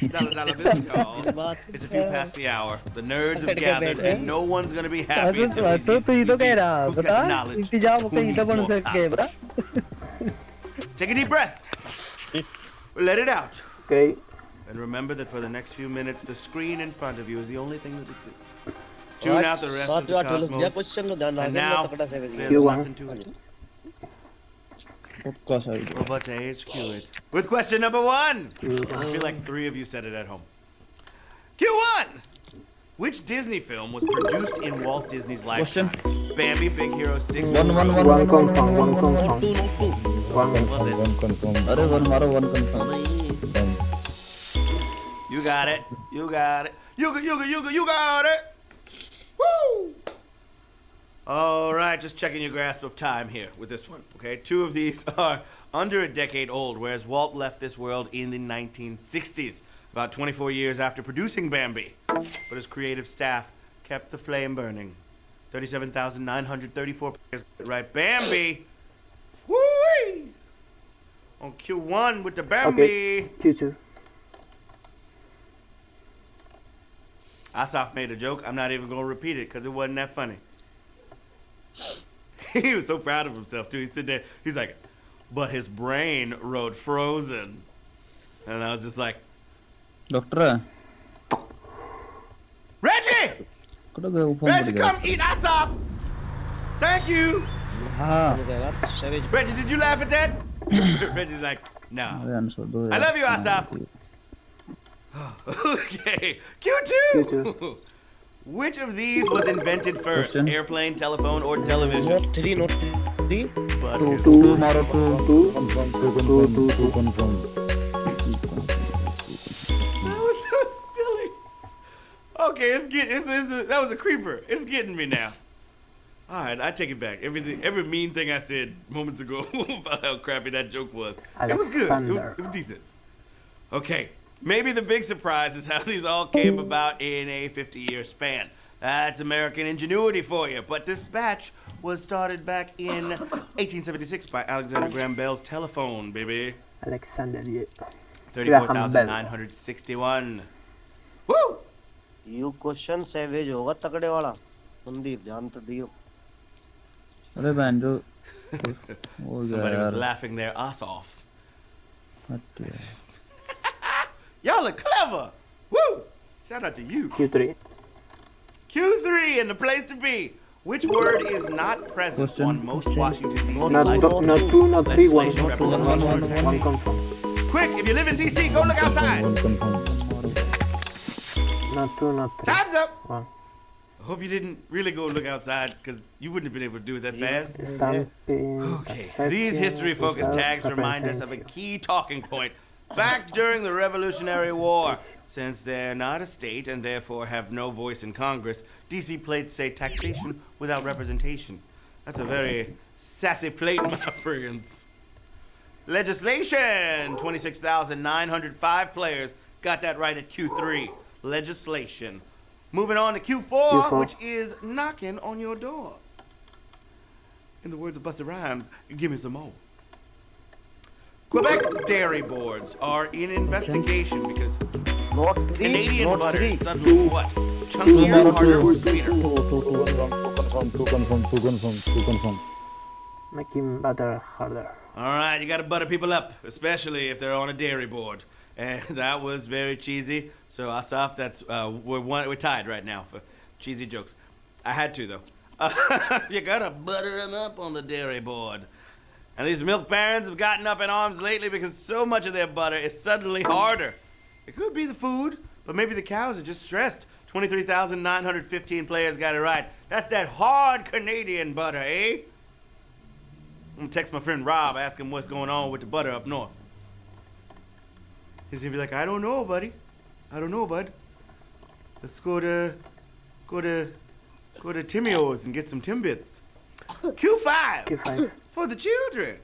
Dollar bill call. It's a few past the hour. The nerds have gathered, and no one's gonna be happy until we तो see तो कह रहा who's got बता the knowledge. इंतजाम who कहीं needs तो बन more सके power. बता Take a deep breath. Let it out. Okay. And remember that for the next few minutes, the screen in front of you is the only thing that exists. Tune out the rest of the cosmos. And now, there's nothing to it. We're about to HQ it. With question number 1. I feel like 3 of you said it at home. Q1! Which Disney film was produced in Walt Disney's lifetime? Bambi, Big Hero 6. One confirm. One. Was it? confirm. अरे one मारो one confirm. You got it. You got it. You got it. Woo! All right, just checking your grasp of time here with this one. Okay, 2 of these are under a decade old, whereas Walt left this world in the 1960s, about 24 years after producing Bambi. But his creative staff kept the flame burning. 37,934 players. Right, Bambi. Woo! On Q1 with the Bambi. Okay. Q2. Asaf made a joke. I'm not even going to repeat it because it wasn't that funny. He was so proud of himself, too. He's sitting there. He's like, but his brain wrote Frozen. And I was just like, Doctor, Reggie! कौन गया वो Reggie, come eat Asaf! Thank you! हाँ Reggie, did you laugh at that? Reggie's like, no. अरे answer दो I love you, Asaf. Okay, Q2! Which of these was invented first? Question. Airplane, telephone, or television? Note 3 But two मारो two confirm two confirm. That was so silly. Okay, that was a creeper. It's getting me now. All right, I take it back. Every mean thing I said moments ago about how crappy that joke was. It was good. It was decent. Okay, maybe the big surprise is how these all came about in a 50-year span. That's American ingenuity for you. But this batch was started back in 1876 by Alexander Graham Bell's telephone, baby. Alexander, yeah. 34,961. Woo! You question savage होगा तगड़े वाला संदीप जान तो दियो अरे बहन जो Somebody was laughing their ass off. हट यार. Y'all are clever. Woo! Shout out to you. Q3. Q3 and the place to be. Which word is not present Question. on most Washington, D.C. Not license 2, not 3, 1. legislation representing One confirm. Quick, if you live in D.C., go look outside. One confirm. Not 2, not 3. Time's up. 1. I hope you didn't really go look outside because you wouldn't have been able to do it that fast. Stamping. Okay, these history-focused tags remind us of a key talking point back during the Revolutionary War. Since they're not a state and therefore have no voice in Congress, DC plates say taxation without representation. That's a very sassy plate, my friends. Legislation! 26,905 players got that right at Q3. Legislation. Moving on to Q4, which is knocking on your door. In the words of Busta Rhymes, give me some more. Quebec dairy boards are in investigation because note 3 Canadian note butter 3 is suddenly what? Chunkier, harder, or sweeter? Two confirm. Make him better, harder. All right, you got to butter people up, especially if they're on a dairy board. And that was very cheesy. So Asaf, that's we're tied right now for cheesy jokes. I had to though. You gotta butter them up on the dairy board. And these milk barons have gotten up in arms lately because so much of their butter is suddenly harder. It could be the food, but maybe the cows are just stressed. 23,915 players got it right. That's that hard Canadian butter, eh? I'm gonna text my friend Rob, ask him what's going on with the butter up north. He's gonna be like, I don't know, buddy. I don't know, bud. Let's go to Timio's and get some Timbits. Q5. Q5. For the children.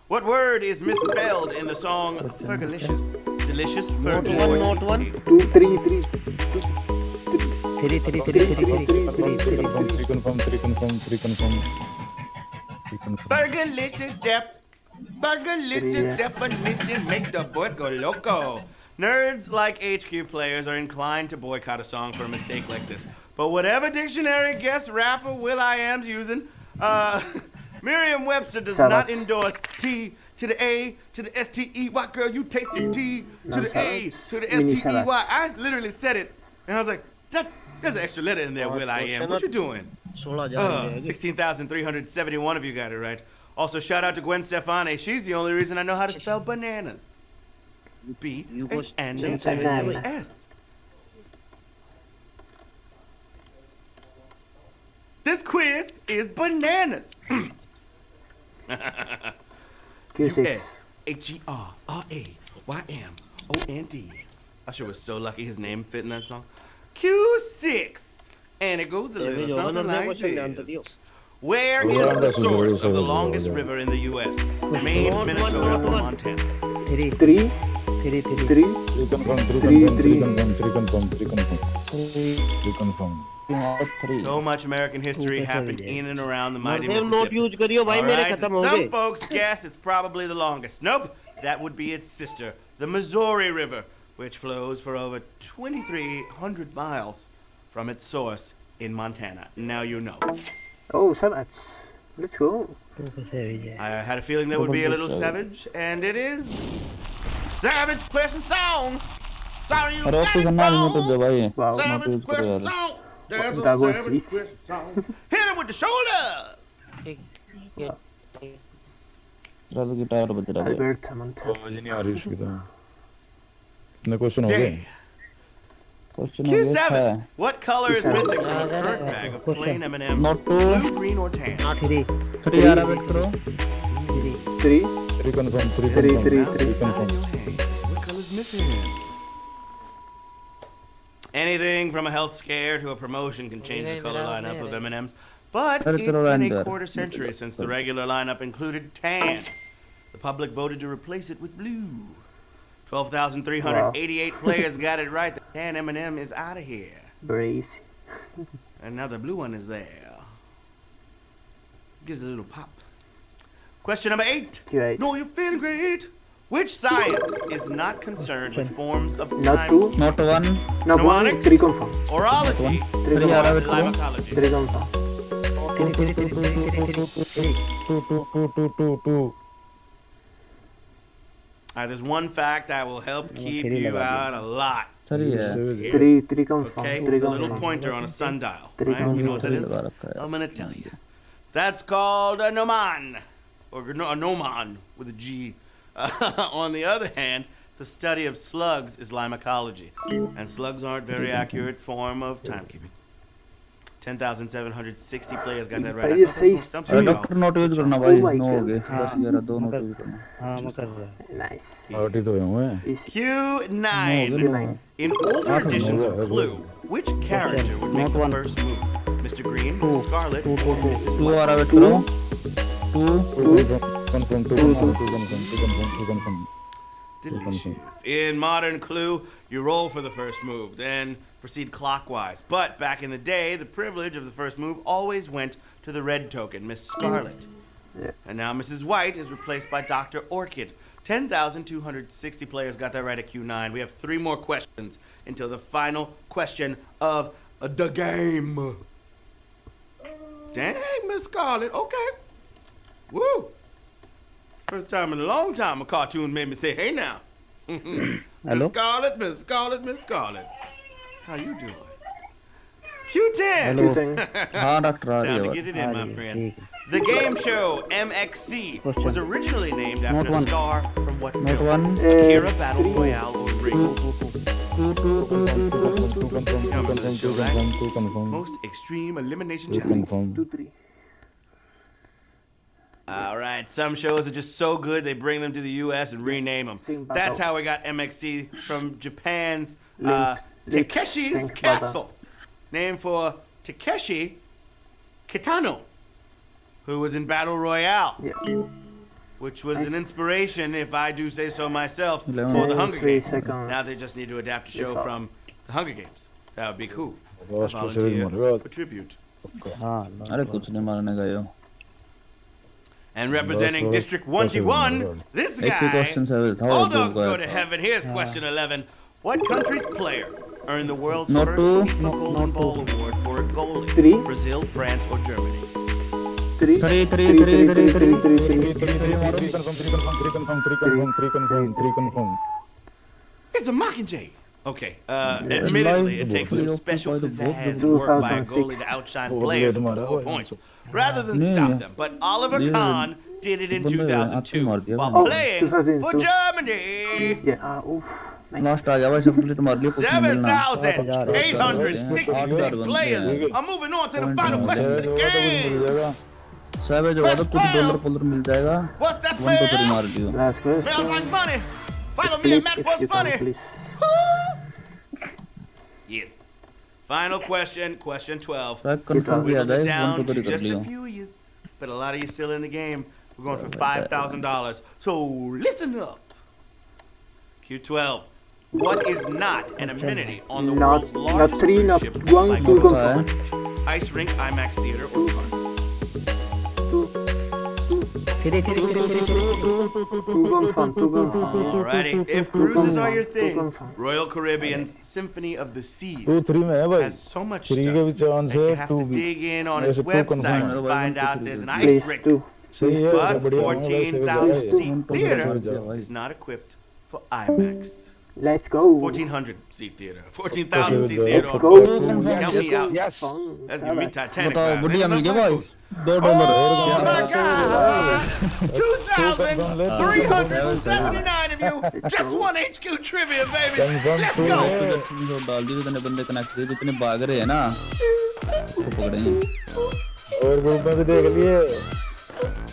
What word is misspelled in the song Fergalicious? Delicious Fergalicious. Note 1 2, 3, 3. 3 confirm. Fergalicious definition make the boys go loco. Nerds like HQ players are inclined to boycott a song for a mistake like this. But whatever dictionary guest rapper will.i.am's using, Merriam-Webster does not Savage. endorse T to the A to the S-T-E-Y. Girl, you tasted T to the A to the Mini S-T-E-Y. Savage. I literally said it, and I was like, there's an extra letter in there, will.i.am. What you doing? 16,000 16,371 of you got it right. Also, shout out to Gwen Stefani. She's the only reason I know how to spell bananas. B-A-N-A-N-A-S. This quiz is bananas. Q6. U-S-H-E-R-R-A-Y-M-O-N-D. Usher was so lucky his name fit in that song. Q6. And it goes a सेवे little जो होगा something ना like question ध्यान से this. दियो Where is the source of the longest river in the U.S.? Maine, Minnesota, or Montana? 3 Three 3 confirm, three confirm. So much American history happened in and around the mighty note Mississippi. Use करियो भाई All मेरे right, खत्म हो some गए folks guess it's probably the longest. Nope, that would be its sister, the Missouri River, which flows for over 2,300 miles from its source in Montana. Now you know. Oh, Savage. Let's go. I had a feeling that would be a little savage, and it is. Savage question song. Sorry you अरे got आपको it करना नहीं तो wrong. दे भाई Wow. Note Savage use करो question यार song. There's a That was savage Swiss. question song. Hit him with the shoulder. तेरा तो गिटार बज रहा है Alberta, Montana. आवाज नहीं आ रही उसकी तो इतने क्वेश्चन हो गए Yeah. क्वेश्चन हो गया Q7. है What color is Q7. missing from a curd bag of plain M&M's? Not two. Blue, green, or tan? 3 आ रहा है करो 3 3 confirm 3 Three, confirm three, 3 Now, confirm hey, what color's missing? Anything from a health scare to a promotion can change the color lineup of M&M's, but Sir, it's it's all been a random. quarter century since the regular lineup included tan. The public voted to replace it with blue. 12,388 players got it right. The tan M&M is out of here. Very easy. And now the blue one is there. Gives it a little pop. Question number 8. Q8. No, you're feeling great. Which science is not concerned with forms of Not time? 2. Note 1 Not 1. Mnemonics? 3 confirm. Orology, 3 3 आ रहा or है करो limacology? 3 confirm. 2 All right, there's one fact that will help keep you out a lot. सही है 3 confirm. Okay, 3 the little confirm. pointer on a sundial. Three Right? You know what that is? लगा रखा है I'm gonna tell you. That's called a gnomon, or a gnomon with a G. On the other hand, the study of slugs is limacology, and slugs aren't very accurate form of timekeeping. 10,760 players got that right. Pahले सही Stump अरे y'all. Doctor note use करना भाई Oh my 9 हो God. गए 10 11 2 note use करना Nice. Outie तो हुए Easy. Q9. Q9. In older editions of Clue, which character would make the first move? Mr. Green, Mrs. Scarlet, or Mrs. 2 White? आ रहा है करो 2 Two. confirm Delicious. In modern Clue, you roll for the first move, then proceed clockwise. But back in the day, the privilege of the first move always went to the red token, Miss Scarlet. Yeah. And now Mrs. White is replaced by Dr. Orchid. 10,260 players got that right at Q9. We have 3 more questions until the final question of the game. Dang, Miss Scarlet. Okay. Woo. First time in a long time a cartoon made me say, hey now. Hello? Miss Scarlet, Miss Scarlet, Miss Scarlet. How you doing? Q10. Hello. Q10. हाँ doctor आ रही Time है to बात get it in, my friends. The game show MXC was originally named after a Not one. star from what note film? 1 Kira Battle Royale or Ring? 2 confirm Most Extreme Elimination 2 Challenge. confirm 2 3. All right, some shows are just so good they bring them to the U.S. and rename them. Sing That's battle. how we got MXC from Japan's Link Takeshi's sync Castle, named for Takeshi Kitano, who was in Battle Royale, Yeah. which was an inspiration, if I do say so myself, 11 for the Hunger 3 Games. seconds. Now they just need to adapt a show If I- from the Hunger Games. That would be cool. I Last volunteer episode for tribute. अरे कुछ नहीं मारने गए हो And representing District 1G1, this guy. All dogs go to heaven. Here's question 11. What country's player earned the world's Not first two. FIFA Golden Ball Award for a goalie? Three. Brazil, France, or Germany? Three. Three confirm. It's a Mockingjay. Okay, admittedly, it takes some special pizzazz work by a goalie to outshine players and score points, rather than stop them. But Oliver Kahn did it in 2002 while playing for 2002. Germany. Yeah. Oof. Nice. Last आ गया भाई सब कुछ मार लिया कुछ नहीं मिलना 7,866 players are moving on to the final question of the game. सब जो होगा कुछ डॉलर पॉलर मिल जाएगा What's that, 1 2 3 man? मार दियो Last question. Smells like money. Follow me Split at Matt if What's you can, Funny. please. Yes. Final question, question 12. Track confirm किया Whittled जाए it 1 down 2 to 3 कर just Leo a few years, but a lot of you still in the game. We're going for $5,000. So listen up. Q12. What is not an amenity on the Not- world's not largest three, not cruise ship one, like two Costa confirm. Rica? Ice rink, IMAX theater, or park? Two confirm. Alrighty. If cruises are your thing, confirm. Royal Caribbean's Symphony of the Seas 2 3 में है भाई has so much 3 stuff के भी chance that you है have 2 to भी dig in on its Yes, two website confirm. to find out there's an ice Please, rink. two. सही है But बढ़िया 14,000 seat 1 theater is not equipped for IMAX. Let's go. 1,400 seat theater. 14,000 seat theater. Let's on go. board. Help me out. Yes. Let's give me Titanic. बताओ vibes. बढ़िया Ain't मिल गया enough भाई food. 2 Oh dollar my God! 2,379 of you just won HQ trivia, baby. Let's go. जो डाल दी जितने बंदे connect थे जितने भाग रहे हैं ना वो पकड़ेंगे और ग्रुप में भी देख लिए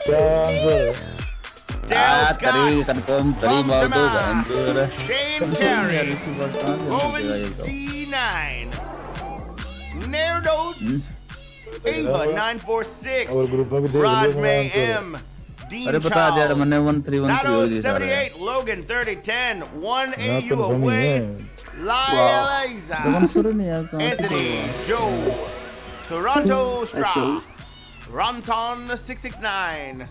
क्या आंसर Dale Scott, कंफर्म 3 मार दो बहन Shane Carey, Roman D9, Nerdos, Ava 946, और ग्रुप में भी देख Rod लिए May आंसर M, Dean अरे बता दिया Charles, मैंने 1313 Sato हो गई सारे 78, Logan 3010, 1 ना AU कंफर्म ही away, है Lyle जब Aiza, शुरू नहीं यार Anthony, Joe, Toronto Stra, Ronton 669,